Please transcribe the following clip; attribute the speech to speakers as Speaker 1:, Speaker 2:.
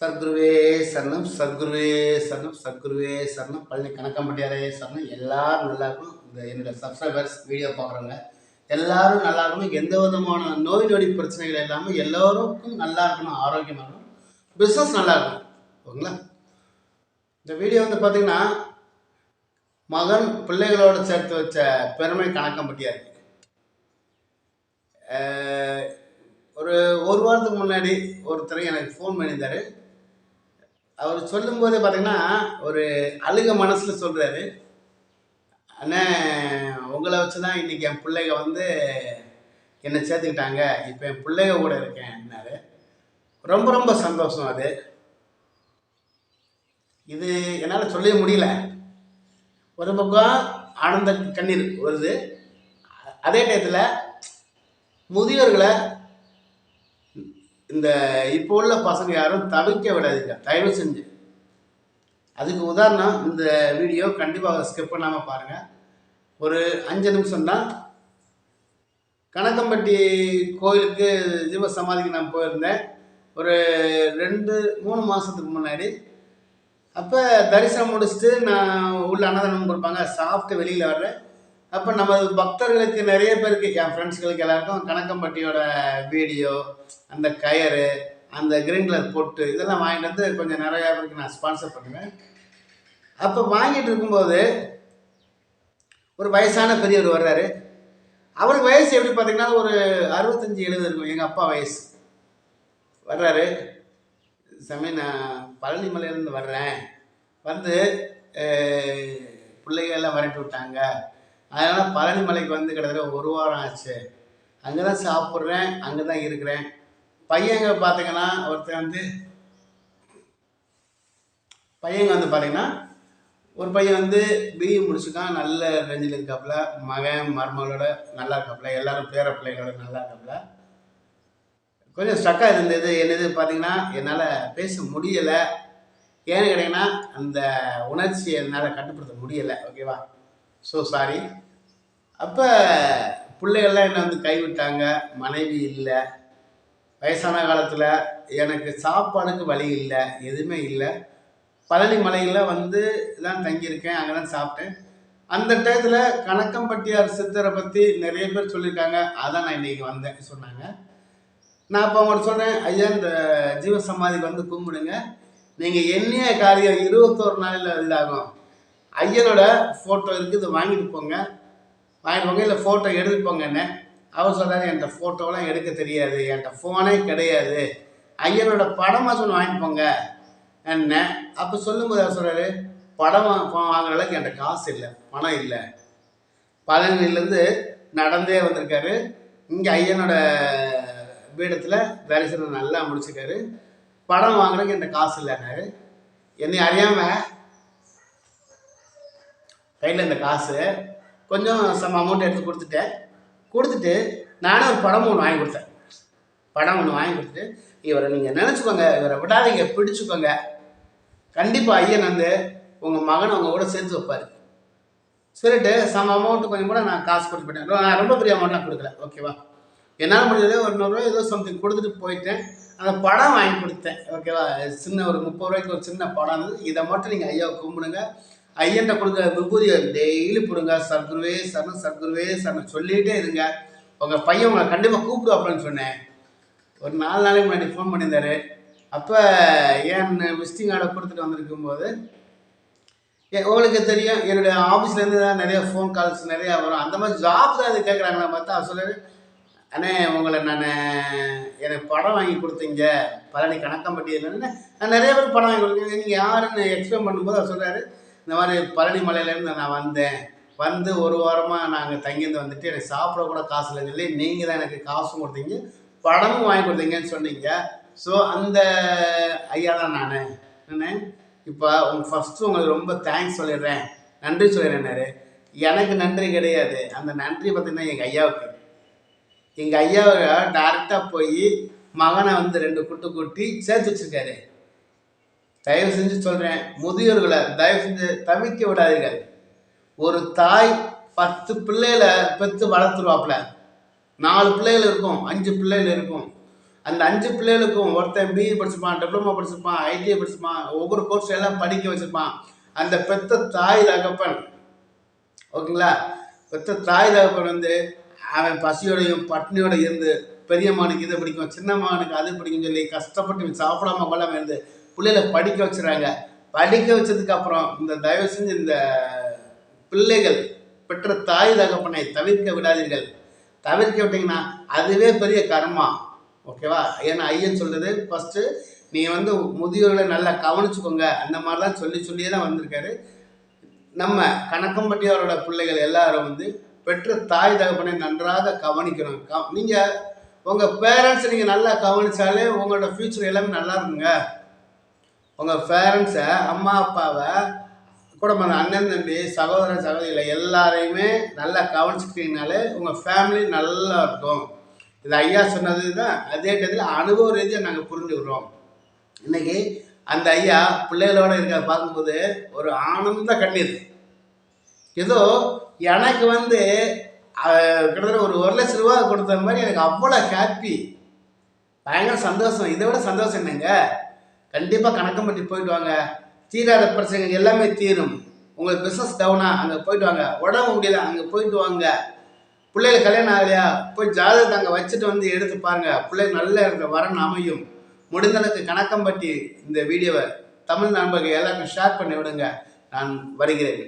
Speaker 1: சர்க்குருவே சரணம், சர்க்குருவே சரணம், சர்க்குருவே சரணம். பழனி கணக்கம்பட்டியாரே சரணம். எல்லாரும் நல்லா இருக்கணும். இந்த என்னோட சப்ஸ்கிரைபர்ஸ் வீடியோ பார்க்குறவங்க எல்லாரும் நல்லா இருக்கணும். எந்த விதமான நோய் நொடி பிரச்சனைகள் இல்லாமல் எல்லோருக்கும் நல்லா இருக்கணும், ஆரோக்கியமாக இருக்கணும், பிஸ்னஸ் நல்லா இருக்கணும். ஓகேங்களா? இந்த வீடியோ வந்து பார்த்தீங்கன்னா மகன் பிள்ளைகளோடு சேர்த்து வச்ச பெருமை கணக்கம்பட்டியார். ஒரு வாரத்துக்கு முன்னாடி ஒருத்தர் எனக்கு ஃபோன் பண்ணியிருந்தார். அவர் சொல்லும்போது பார்த்தீங்கன்னா ஒரு அழுக மனசில் சொல்கிறாரு, அண்ணே உங்களை வச்சு தான் இன்றைக்கி என் பிள்ளைங்க வந்து என்னை சேர்த்துக்கிட்டாங்க, இப்போ என் பிள்ளைங்க கூட இருக்கேன்னாரு. ரொம்ப ரொம்ப சந்தோஷம். அது இது என்னால் சொல்லவே முடியல. ஒரு பக்கம் ஆனந்த கண்ணீர் வருது, அதே டயத்தில் முதியோர்களை இந்த இப்போ உள்ள பசங்க யாரும் தவிக்க விடாதீங்க, தயவு செஞ்சு. அதுக்கு உதாரணம் இந்த வீடியோ கண்டிப்பாக ஸ்கிப் பண்ணாமல் பாருங்கள். ஒரு 5 நிமிஷம் தான். கணக்கம்பட்டி கோயிலுக்கு ஜீவ சமாதிக்கு நான் போயிருந்தேன் ஒரு 2-3 மாதத்துக்கு முன்னாடி. அப்போ தரிசனம் முடிச்சுட்டு நான் உள்ள அன்னதானம் கொடுப்பாங்க, சாப்பிட்டு வெளியில் வர்றேன். அப்போ நம்ம பக்தர்களுக்கு நிறைய பேருக்கு, என் ஃப்ரெண்ட்ஸ்களுக்கு எல்லாருக்கும் கணக்கம்பட்டியோட வீடியோ, அந்த கயறு, அந்த கிரீன் கலர் பொட்டு இதெல்லாம் வாங்கிட்டு வந்து கொஞ்சம் நிறையா பேருக்கு நான் ஸ்பான்சர் பண்ணுவேன். அப்போ வாங்கிட்டு இருக்கும்போது ஒரு வயசான பெரியவர் வர்றாரு. அவருக்கு வயசு எப்படி பார்த்தீங்கன்னா ஒரு 65-70 இருக்கும், எங்கள் அப்பா வயசு. வர்றாரு, சமயம் நான் பழனி மலையிலேருந்து வர்றேன், வந்து பிள்ளைகள்லாம் வரட்டி விட்டாங்க, அதனால் பழனி மலைக்கு வந்து கிட்டத்தட்ட 1 வாரம் ஆச்சு, அங்கே தான் சாப்பிட்றேன், அங்கே தான் இருக்கிறேன். பையங்க பார்த்தீங்கன்னா ஒருத்தர் வந்து பார்த்தீங்கன்னா ஒரு பையன் வந்து பிஇ முடிச்சுக்கான், நல்ல ரேஞ்சில் இருக்காப்புல, மகன் மருமகளோட நல்லா இருக்காப்புல, எல்லாரும் பேர பிள்ளைகளோட நல்லா இருக்காப்புல. கொஞ்சம் ஸ்ட்ரக்காக இருந்தது. என்னது பார்த்தீங்கன்னா என்னால் பேச முடியலை. ஏன்னு கேட்டிங்கன்னா அந்த உணர்ச்சியை என்னால் கட்டுப்படுத்த முடியலை. ஓகேவா? So sorry. அப்போ பிள்ளைகள்லாம் என்னை வந்து கைவிட்டாங்க, மனைவி இல்லை, வயசான காலத்தில் எனக்கு சாப்பாடுக்கு வழி இல்லை, எதுவுமே இல்லை. பழனி மலையில் வந்து தான் தங்கியிருக்கேன், அங்கே தான் சாப்பிட்டேன். அந்த டயத்தில் கணக்கம்பட்டியார் சித்தரை பற்றி நிறைய பேர் சொல்லியிருக்காங்க, அதான் நான் இன்றைக்கி வந்தேன் சொன்னாங்க. நான் இப்போ அவங்கள்ட்ட சொல்கிறேன், ஐயா இந்த ஜீவ சமாதிக்கு வந்து கும்பிடுங்க, நீங்கள் எண்ணிய காரியம் 21 நாளில் இதாகும். ஐயனோட ஃபோட்டோ இருக்குது, வாங்கிட்டு போங்க இல்லை ஃபோட்டோ எடுத்துட்டு போங்க. என்ன அவர் சொல்கிறாரு, என்கிட்ட ஃபோட்டோலாம் எடுக்க தெரியாது, என்கிட்ட ஃபோனே கிடையாது, ஐயனோட படமாக ஒன்று வாங்கிட்டு போங்க என்ன. அப்போ சொல்லும்போது அவர் சொல்கிறாரு, படம் வாங்குற அளவுக்கு என்கிட்ட காசு இல்லை, பணம் இல்லை. பழனிலேருந்து நடந்தே வந்திருக்காரு, இங்கே ஐயனோட பீடத்தில் தரிசனம் நல்லா முடிச்சுக்காரு, படம் வாங்குறதுக்கு என்கிட்ட காசு இல்லைன்னாரு. என்னை அறியாமல் கையில் இந்த காசு கொஞ்சம் சம் அமௌண்ட் எடுத்து கொடுத்துட்டு நானும் ஒரு படம் ஒன்று வாங்கி கொடுத்தேன். படம் ஒன்று வாங்கி கொடுத்துட்டு, இவரை நீங்கள் நினச்சிக்கோங்க, இவரை விடாதீங்க, பிடிச்சிக்கோங்க, கண்டிப்பாக ஐயன் வந்து உங்கள் மகனை உங்கள் கூட சேர்த்து வைப்பார் சொல்லிட்டு சம் அமௌண்ட்டு கொஞ்சம் கூட நான் காசு கொடுத்து போயிட்டேன். நான் ரொம்ப பெரிய அமௌண்ட்லாம் கொடுக்கல, ஓகேவா? என்னால் முடிஞ்சதே ஒரு 100 ரூபா ஏதோ சம்திங் கொடுத்துட்டு போயிட்டேன். அந்த படம் வாங்கி கொடுத்தேன், ஓகேவா? சின்ன ஒரு 30 ரூபாய்க்கு ஒரு சின்ன படம் இருந்தது. இதை மட்டும் நீங்கள் ஐயாவை கும்பிடுங்க, ஐயன்ட்ட கொடுக்குற விபூதியை டெய்லி போடுங்க, சர்க்குருவே சரணம், சர்க்குருவே சரணம் சொல்லிகிட்டே இருங்க, உங்கள் பையன் உங்களை கண்டிப்பாக கூப்பிடுவாப்பன்னு சொன்னேன். ஒரு 4 நாளைக்கு முன்னாடி ஃபோன் பண்ணியிருந்தாரு. அப்போ என் விசிட்டிங் கார்டை கொடுத்துட்டு வந்திருக்கும்போது, உங்களுக்கு தெரியும் என்னுடைய ஆஃபீஸ்லேருந்து தான் நிறைய ஃபோன் கால்ஸ் நிறையா வரும், அந்த மாதிரி ஜாப் தான் இது கேட்குறாங்களா பார்த்தா அவர் சொல்கிறாரு, அண்ணே உங்களை நான் எனக்கு படம் வாங்கி கொடுத்தீங்க பழனி கணக்கம்பட்டியிலேருந்து, நான் நிறைய பேர் படம் வாங்கி கொடுத்தீங்க, நீங்கள் யாருன்னு எக்ஸ்பிளைன் பண்ணும்போது அவர் சொல்கிறாரு, இந்த மாதிரி பழனி மலையிலேருந்து நான் வந்து 1 வாரமாக நாங்கள் தங்கியிருந்து வந்துட்டு எனக்கு சாப்பிட கூட காசு இல்லைன்னு சொல்லி நீங்கள் தான் எனக்கு காசும் கொடுத்தீங்க, படமும் வாங்கி கொடுத்தீங்கன்னு சொன்னீங்க. ஸோ அந்த ஐயா தான் நான். இப்போ ஃபஸ்ட்டு உங்களுக்கு ரொம்ப தேங்க்ஸ் சொல்லிடுறேன், நன்றி சொல்லிடுறேன்னாரு. எனக்கு நன்றி கிடையாது, அந்த நன்றி பார்த்தீங்கன்னா எங்கள் ஐயாவுக்கு. எங்கள் ஐயாவை டேரெக்டாக போய் மகனை வந்து 2 குட்டு கூட்டி சேர்த்து வச்சுருக்காரு. தயவு செஞ்சு சொல்கிறேன், முதியோர்களை தயவு செஞ்சு தவிக்க விடாதீர்கள். ஒரு தாய் 10 பிள்ளைகளை பெற்று வளர்த்துருவாப்புல, 4 பிள்ளைகள் இருக்கும், 5 பிள்ளைகள் இருக்கும். அந்த 5 பிள்ளைகளுக்கும் ஒருத்தன் பிஇ படிச்சிருப்பான், டிப்ளமோ படிச்சிருப்பான், ஐடிஐ படிச்சிருப்பான், ஒவ்வொரு கோர்ஸ் எல்லாம் படிக்க வச்சிருப்பான். அந்த பெத்த தாய் தகப்பன், ஓகேங்களா, பெத்த தாய் தகப்பன் வந்து அவன் பசியோடையும் பட்னியோட இருந்து பெரிய மகனுக்கு இதை பிடிக்கும், சின்ன மகனுக்கு அது பிடிக்கும் சொல்லி கஷ்டப்பட்டு சாப்பிடாம கொள்ளாமல் இருந்து பிள்ளைகளை படிக்க வச்சுறாங்க. படிக்க வச்சதுக்கு அப்புறம் இந்த தயவு செஞ்சு இந்த பிள்ளைகள் பெற்ற தாய் தகப்பனை தவிர்க்க விடாதீர்கள். தவிர்க்க விட்டீங்கன்னா அதுவே பெரிய கர்மா, ஓகேவா? ஏன்னா ஐயன் சொல்றது ஃபர்ஸ்ட் நீ வந்து முதியோர்களை நல்லா கவனிச்சுக்கோங்க, அந்த மாதிரிலாம் சொல்லியே தான் வந்திருக்காரு. நம்ம கணக்கம்பட்டியாரோட பிள்ளைகள் எல்லாரும் வந்து பெற்ற தாய் தகப்பனை நன்றாக கவனிக்கணும். நீங்கள் உங்கள் பேரண்ட்ஸை நீங்கள் நல்லா கவனித்தாலே உங்களோட ஃப்யூச்சர் எல்லாமே நல்லா இருக்குங்க. உங்கள் பேரண்ட்ஸை, அம்மா அப்பாவை, கூட அண்ணன் தம்பி சகோதரன் சகோதரிகளை எல்லாரையுமே நல்லா கவனிச்சுக்கிட்டீங்கனாலே உங்கள் ஃபேமிலி நல்லா இருக்கும். இது ஐயா சொன்னது தான். அதே டயத்தில் அனுபவ ரீதியாக நாங்கள் புரிஞ்சுக்கிறோம். இன்னைக்கு அந்த ஐயா பிள்ளைகளோடு இருக்க பார்க்கும்போது ஒரு ஆனந்த கண்ணீர். ஏதோ எனக்கு வந்து கிட்டத்தட்ட ஒரு 1 லட்ச ரூபா கொடுத்த மாதிரி எனக்கு அவ்வளோ ஹாப்பி, பயங்கர சந்தோஷம். இதை விட சந்தோஷம் என்னங்க? கண்டிப்பாக கணக்கம்பட்டி போயிட்டு வாங்க, தீராத பிரச்சனைகள் எல்லாமே தீரும். உங்களுக்கு பிஸ்னஸ் டவுனா அங்கே போயிட்டு வாங்க, உடம்பு முடியல அங்கே போயிட்டு வாங்க, பிள்ளைகள் கல்யாணம் ஆகலையா போய் ஜாதகத்தை அங்கே வச்சுட்டு வந்து எடுத்து பாருங்கள், பிள்ளைகள் நல்ல இருக்கிற வரன் அமையும். முடிந்தளவுக்கு கணக்கம்பட்டி இந்த வீடியோவை தமிழ் நண்பர்கள் எல்லாருக்கும் ஷேர் பண்ணி விடுங்க. நான் வருகிறேன்.